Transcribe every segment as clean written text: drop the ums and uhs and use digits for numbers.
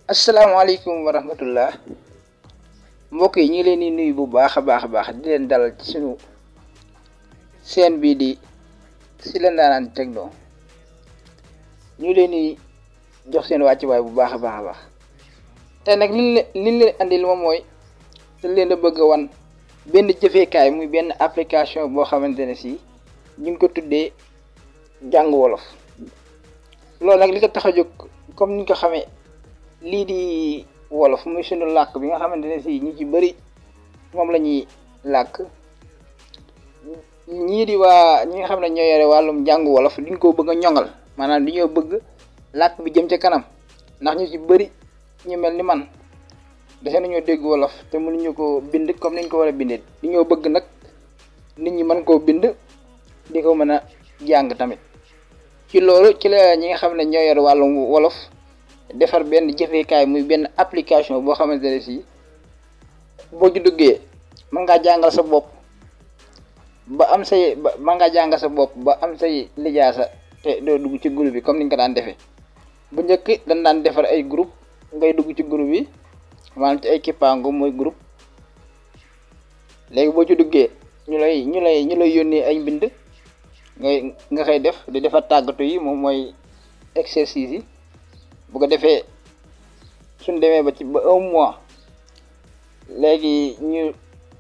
asalaamaaleykum wa rahmatullah mbokk yi ñu ngi leen di nuyu bu baax a baax di leen dalal ci sunu seen bii di Sylla Ndanane Techno ñu leen di jox seen wàccuwaay bu baax a baax te nag liñ leen andil moom mooy dañ leen a bëgg a wan benn jëfeekaay muy benn application boo xamante ne si ñu ngi ko tuddee jàng wolof. loolu nag li ko tax a jóg comme ni ñu ko xamee lii di wolof muy sunu làkk bi nga xamante ne si ñi ci bëri moom la ñuy làkk ñii di waa ñi nga xam ne ñoo yore wàllum jàngu wolof liñ ko bëgg a ñoŋal maanaam li ñoo bëgg làkk bi jëm ca kanam ndax ñu ci bëri ñu mel ni man dese nañoo dégg wolof te mënuñu ko bind comme niñ ko war a bindee li ñoo bëgg nag nit ñi mën koo bind di ko mën a jàng tamit ci loolu ci la ñi nga xam ne ñoo yor wàllum wolof defar benn jëfeekaay muy benn application boo xamante ne si boo ci duggee mën ngaa jàngal sa bopp ba am say mën ngaa jàngal sa bopp ba am say lijaasa te doo dugg ci groupe bi comme niñ ko daan defee bu njëkk dañ daan defar ay groupe ngay dugg ci groupe yi maanaam ci ay kippaango mooy groupe léegi boo ci duggee ñu lay yónnee ay mbind nga koy def di defar tàggatu yi moom mooy exercice yi bu ko defee suñ demee ba un mois léegi ñu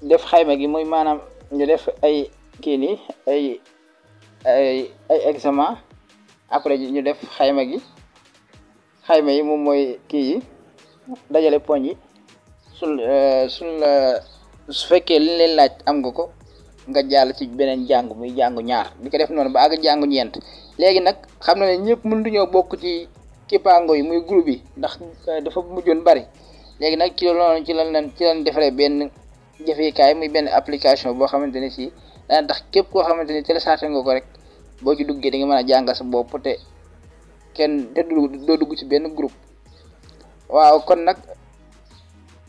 def xayma gi muy maanaam ñu def ay kii nii ay examen après ñu def xayma yi moom mooy kii yi dajale poñ yi su fekkee li leen laaj am nga ko nga jàll ci beneen jàng muy jàngu ñaar di ko def noonu ba àgg jàngu ñeent léegi nag xam na ne ñëpp mënuñoo bokk ci kippaango yi muy groupe yi ndax dafa mujjoon bari léegi nag ci loolu ci lan defaree benn jëfeekaay muy benn application boo xamante ne si dana tax képp koo xamante ni téléchargé nga ko rek boo ci duggee di nga mën a jàngal sa bopp te doo dugg ci benn groupe. waaw kon nag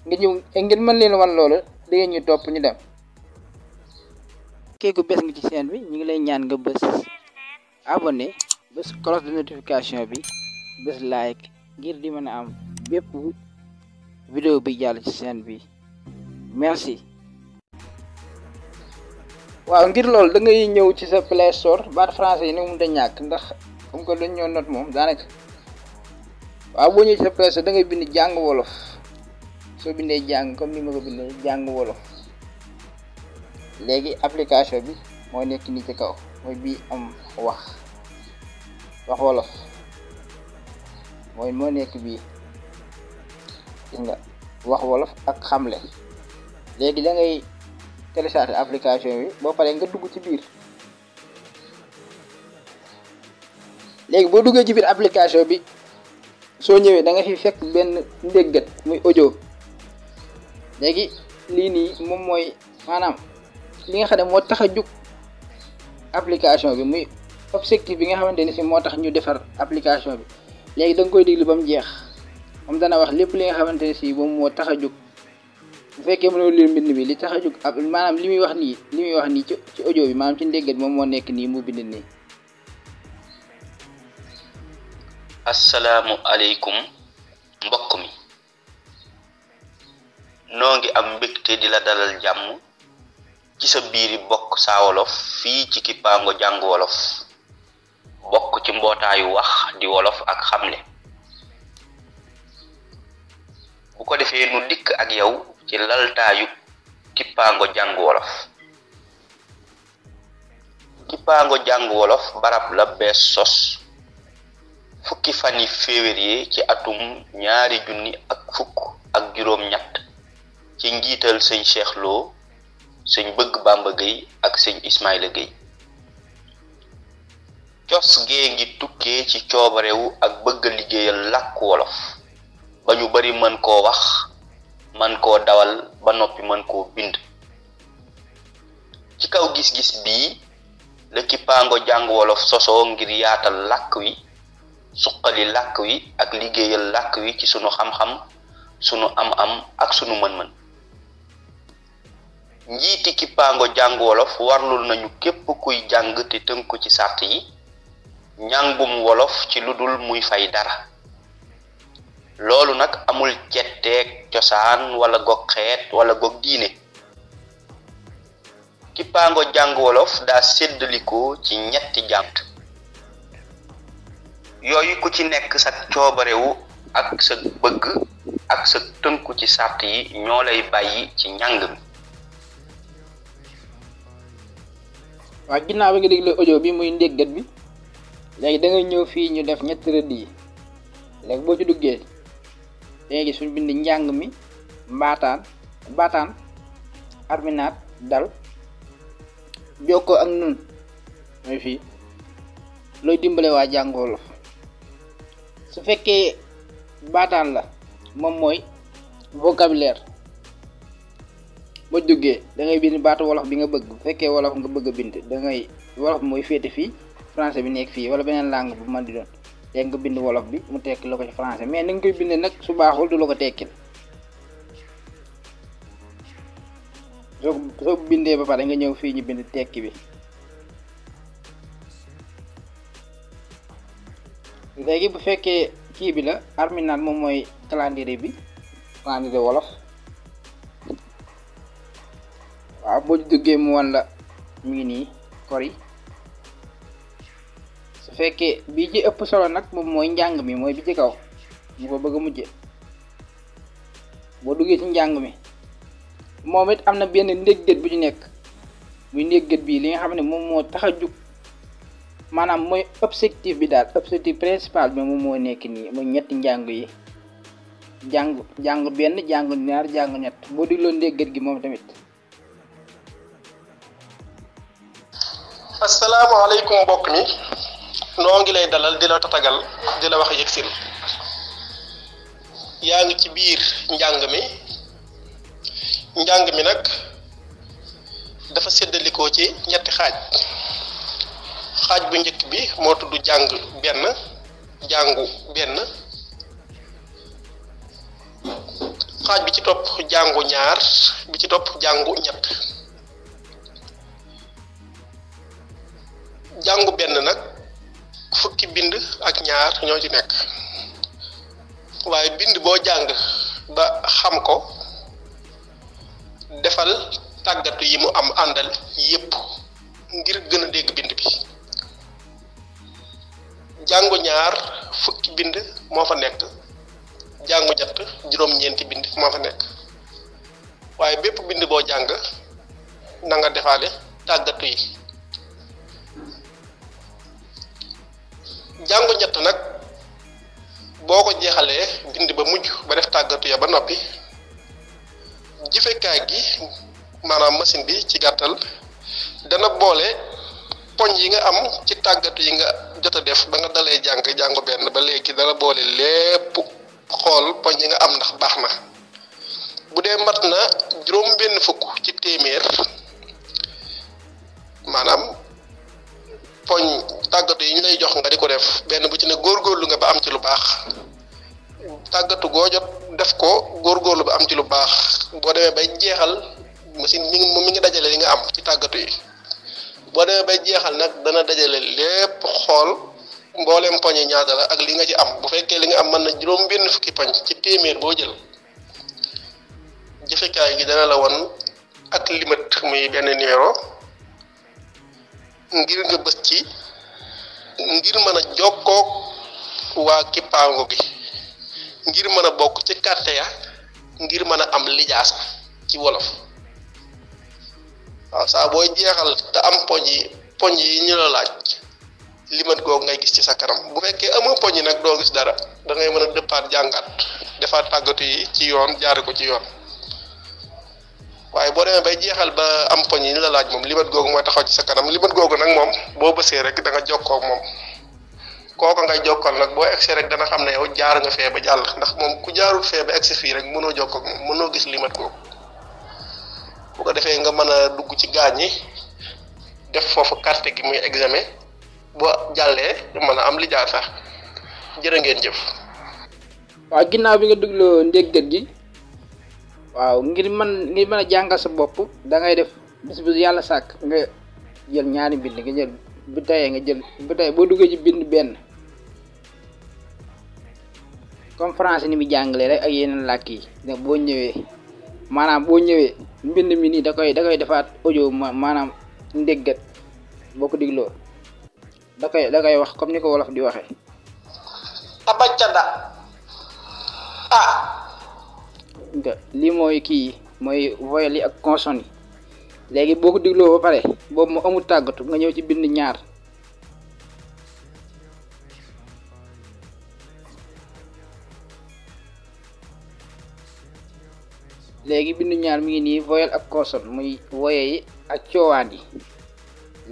ngeen mën leen wan loolu di ngeen ñu topp ñu dem. kéeku bés nga ci chaîne bi ñu ngi lay ñaan nga bës abonné bës cloche de notification bi bës like ngir di mën a am bépp vidéo bi jàll ci chaîne bi merci. waaw ngir loolu da ngay ñëw ci sa Play Store baat français yi ni mu da ñàkk ndax comme que dañ ñoo not moom daanaka waaw boo ñëwee ci sa Play Store da ngay bind jàng wolof soo bindee jàng comme ni ma ko bindee jàng wolof léegi application bi moo nekk nii ci kaw mooy bii am wax wolof moo nekk bii gis nga wax wolof ak xamle léegi da ngay télécharger application bi boo paree nga dugg ci biir léegi boo duggee ci biir application bi soo ñëwee da nga fi fekk benn ndéggat muy audio léegi lii nii moom mooy maanaam li nga xam ne moo tax a jóg application bi muy objectif bi nga xamante ni si moo tax ñu defar application bi léegi da nga koy déglu ba mu jeex moom dana wax lépp li nga xamante ne si moom moo tax a jóg bu fekkee mënoo lire mbind bi li tax a jóg maanaam li muy wax nii ci audio bi maanaam ci ndéggat moom moo nekk nii mu bind nii. assalaamu aleykum mbokk mi noo ngi am mbégte di la dalal jàmm ci sa biiri bokk Saa Wolof fii ci kippaango jàng wolof bokk ci mbootaayu wax di wolof ak xamle bu ko defee nu dikk ak yow ci laltaayu kippaango jàng wolof. kippaango jàng wolof barab la bees sos fukki fani février ci atum 2023 ci njiital sëñ Cheikh Lo sëñ Bëgg Bamba Gueye ak sëñ Ismaïla Gueye. cos gee ngi tukkee ci coobarewu ak bëgg liggéeyal làkk wolof ba ñu bari mën koo wax mën koo dawal ba noppi mën koo bind. ci kaw gis-gis bii la kippaango jàng wolof sosoo ngir yaatal làkk wi suqali làkk wi ak liggéeyal làkk wi ci sunu xam-xam sunu am-am ak sunu mën-mën. njiiti kippaango jàng wolof warlul nañu képp kuy jàng te tënku ci sàrt yi njàngum wolof ci lu dul muy fay dara loolu nag amul cetteeg cosaan wala gog xeet wala gog diine. Kippaango jàng wolof daa séddalikoo ci ñetti jàng yooyu ku ci nekk sa coobarewu ak sa bëgg ak sa tënku ci sàrt yi ñoo lay bàyyi ci njàng mi. waaw ginnaaw bi nga déglu audio bi muy ndéggat bi léegi da nga ñëw fii ñu def ñetti rëdd yi léegi boo ci duggee da ngay gis suñ bind njàng mi baataan arminaat dal jokkoo ak nun mooy fii looy dimbale waa jàng wolof. su fekkee baataan la moom mooy vocabulaire boo duggee da ngay bind baatu wolof bi nga bëgg bu fekkee wolof nga bëgg a bind da ngay wolof bi mooy féete fii français bi nekk fii wala beneen langue bu mën di doon léegi nga bind wolof bi mu tekki la ko ci français mais ni nga koy bindee nag su baaxul du la ko tekkil. soo bindee ba pare nga ñëw fii ñu bind tekki bi léegi bu fekkee kii bi la arminaat moom mooy calendrier bi calendrier wolof. waaw boo duggee mu wan la mu ngi nii kori. su fekkee bii ci ëpp solo nag moom mooy njàng mi mooy bi ci kaw ñu ko bëgg a mujje. boo duggee ci njàng mi moom it am na benn ndéggat bu ci nekk muy ndéggat bii li nga xam ne moom moo tax a jug maanaam mooy objectif bi daal objectif principal bi moom moo nekk nii mooy ñetti njàng yi jàng benn jàng ñaar jàng ñett boo dégloo ndéggat gi moom tamit. asalaamaaleykum mbokk mi noo ngi lay dalal di la tatagal di la wax yëgsil yaa ngi ci biir njàng mi nag dafa séddalikoo ci ñetti xaaj bu njëkk bi moo tudd jàngu benn xaaj bi ci topp jàngu ñaar bi ci topp jàngu ñett. jàngu benn nag fukki bind ak ñaar ñoo ci nekk waaye bind boo jàng ba xam ko defal tàggatu yi mu am àndal yépp ngir gën a dégg bind bi. jàngu ñaar fukki bind moo fa nekk jàngu ñett juróom-ñeenti bind moo fa nekk waaye bépp bind boo jàng na nga defaale tàggatu yi. jàngu ñett nag boo ko jeexalee bind ba mujj ba def tàggatu ya ba noppi jëfekaay gi maanaam machine bi ci gàttal dana boole poñ yi nga am ci tàggatu yi nga jot a def ba nga dalee jàngu benn ba léegi dana boole lépp xool poñ yi nga am ndax baax na bu dee mat na juróom benn fukk ci téeméer maanaam poñ tàggatu yi ñu lay jox nga di ko def benn bu ci ne góorgóorlu nga ba am ci lu baax tàggatu goo jot def ko góorgóorlu ba am ci lu baax boo demee bay jeexal machine mi ngi dajale li nga am ci tàggatu yi boo demee bay jeexal nag dana dajale lépp xool mboolem poñ yi ñaata la ak li nga ci am bu fekkee li nga am mën na juróom benn fukki poñ ci téeméer boo jël jëfekaay gi dana la won ak limat muy benn numéro ngir nga bës ci ngir mën a jokkoog waa Kippaango gi ngir mën a bokk ci carte ya ngir mën a am lijaasa ci wolof. waaw saa booy jeexal te am poñ yi ñu la laaj limat googu ngay gis ci sa kanam bu fekkee amoo poñ yi nag doo gis dara da ngay mën a dëppaat jàngat defaat tàggatu yi ci yoon jaare ko ci yoon waaye boo demee bay jeexal ba am poñ yi ñu la laaj moom limat googu mooy taxaw ci sa kanam limat googu nag moom boo bësee rek da nga jokkoo moom kooka ngay jokkal nag boo egsi rek dana xam ne yow jaar nga fee ba jàll ndax moom ku jaarul fee ba egsi fii rek mënoo jokkoo moom mënoo gis limat googu bu ko defee nga mën a dugg ci gaañ yi def foofu carte gi muy examen boo jàllee mën a am lijaasa jërë ngeen jëf. waaw ginnaaw bi nga dugloo ndéggat gi waaw ngir mën a jàngal sa bopp da ngay def bis bu yàlla sàkk nga jël ñaari bind nga jël bu tayee nga jël bu tayee boo duggee ci bind benn comme français ni mi jàngale rek ak yeneen làkk yi da boo ñëwee maanaam boo ñëwee mbind mi nii da koy defaat audio maanaam ndéggat boo ko digloo da koy wax comme ni ko wolof di waxee tabacada nga lii mooy kii mooy voyelle yi ak consonne yi léegi boo ko digloo ba pare boobu mu amul tàggatu nga ñëw ci bind ñaar léegi bind ñaar mi ngi nii voyelle ak consonne muy voye yi ak coowaan yi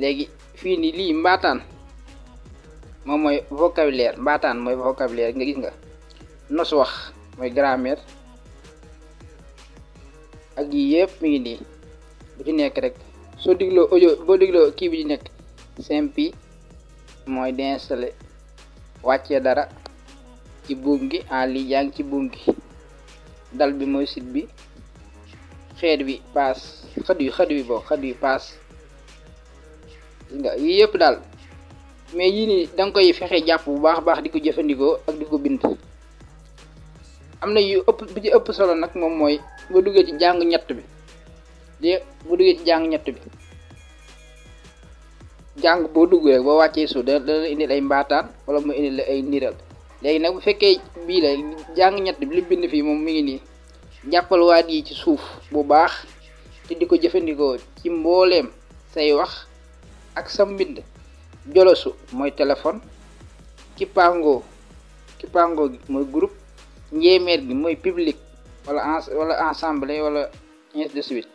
léegi fii nii lii mbaataan moom mooy vocabulaire mbaataan mooy vocabulaire nga gis nga nos wax mooy grammaire ak yi yëpp mi ngi nii bu ci nekk rek soo digloo audio boo digloo kii bi di nekk simpi mooy d'installer wàccee dara ci buum gi en ligne yaa ngi ci buum gi dal bi mooy site bi xeet bi paas xët yu paas nga yii yëpp daal mais yii nii da nga koy fexe jàpp bu baax di ko jëfandikoo ak di ko bind am na yu ëpp bi ci ëpp solo nag moom mooy boo duggee ci jàng ñett bi jàng boo dugg rek boo wàccee suuf da la indil ay mbaataan wala mu indil ay niral léegi nag bu fekkee bii la jàng ñett bi li bind fii moom mi ngi nii jàppal waat yi ci suuf bu baax te di ko jëfandikoo ci mbooleem say wax ak sa mbind jolosu mooy téléphone kippaangoo gi mooy groupe njéeméer gi mooy public wala ensemble wala ainsi de suite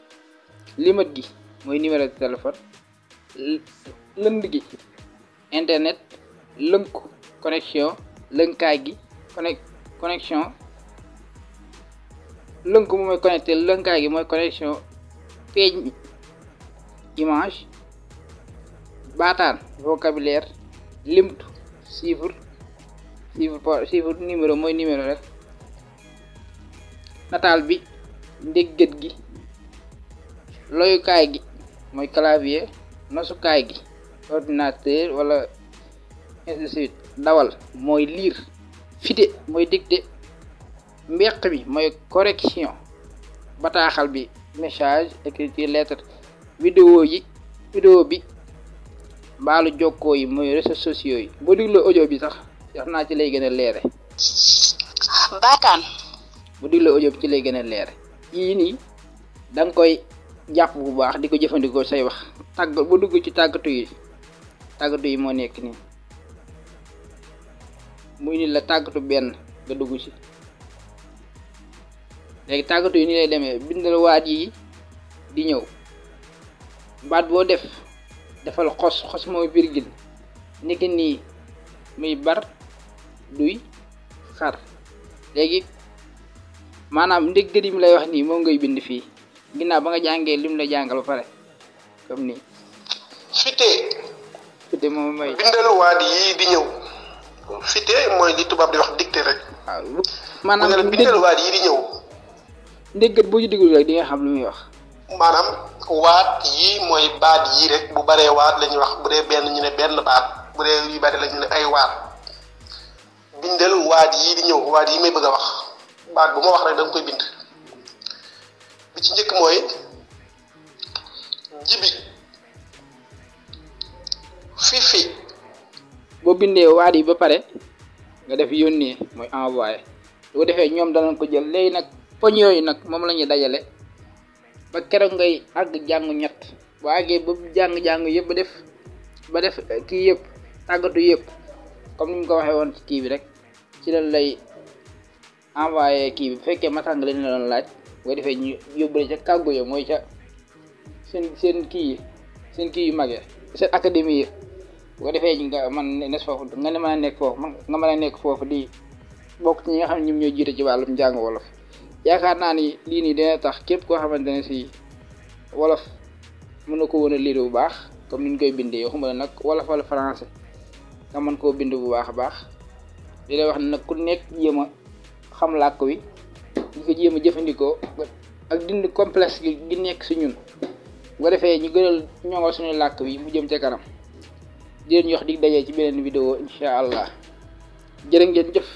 limat gi mooy numéro de téléphone lënd gi internet lënku connexion lënkaay gi connexion lënku mu mooy connecté lënkaay gi mooy connexion page image baataan vocabulaire limtu chiffre numéro mooy numéro rek nataal bi ndéggat gi loyukaay gi mooy clavier nosukaay gi ordinateur wala ainsi de suite dawal mooy lire fide mooy dicté mbeq bi mooy correction bataaxal bi message écriture lettre vidéo bi baalu jokkoo yi mooy réseaux sociaux yi boo digloo audio bi sax wax naa ci lay gën a leere baataan bu digloo audio bi ci lay gën a leere yii nii da nga koy jàpp bu baax di ko jëfandikoo say wax bu dugg ci tàggatu yi moo nekk nii muy ni la tàggatu benn nga dugg ci léegi tàggatu yi ni lay demee bindal waat yi di ñëw baat boo defal xos mooy virgule niki nii muy bar duy xar léegi maanaam ndéggat yi mu lay wax nii moom ngay bind fii ginnaaw ba nga jàngee lim la jàngal ba pare comme nii fite moom mooy bindal waat yi di ñëw fite mooy li tubaab di wax dicté rek waaw maanaam bindal waat yi di ñëw ndéggat boo ci digul rek di nga xam lu muy wax maanaam waat yi mooy baat yi rek bu baree waat lañuy wax bu dee benn ñu ne benn baat bu dee yu bari la ñu ne ay waat bindal waat yi di ñëw waat yi may bëgg a wax baat bu ma wax rek da nga koy bind bi ci njëkk mooy jibi fifi boo bindee waat yi ba pare nga def yónnee mooy envoyé su ko defee ñoom danañ ko jël léegi nag poñ yooyu nag moom la ñuy dajale ba keroog ngay àgg jàngu ñett boo àggee ba jàng yëpp ba def kii yëpp tàggatu yëpp comme ni mu ko waxee woon ci kii bi rek ci lan lay envoyé kii bi bu fekkee matàng lañ la doon laaj boo defee ñu yóbbule ca kàggu ya mooy ca seen kii yu mag ya seen académie yi bu ko defee nga man nes foofu nga ne mën a nekk foofu nga mën a nekk foofu di bokk ci ñi nga xam ne ñoom ñoo jiite ci wàllum njàng wolof yaakaar naa ni lii nii dina tax képp koo xamante ne si wolof mën na ko woon a lire bu baax comme ni ñu koy bindee waxuma la nag wolof wala français nga mën koo bind bu baax a baax di lay wax ne nag ku nekk jéem a xam làkk wi di ko jéem a jëfandikoo ak dindi complexe gi nekk si ñun bu ko defee ñu gënal ñoŋal suñu làkk wi mu jëm ca kanam di leen jox dig dajee ci beneen vidéo incha allah jërë ngeen jëf.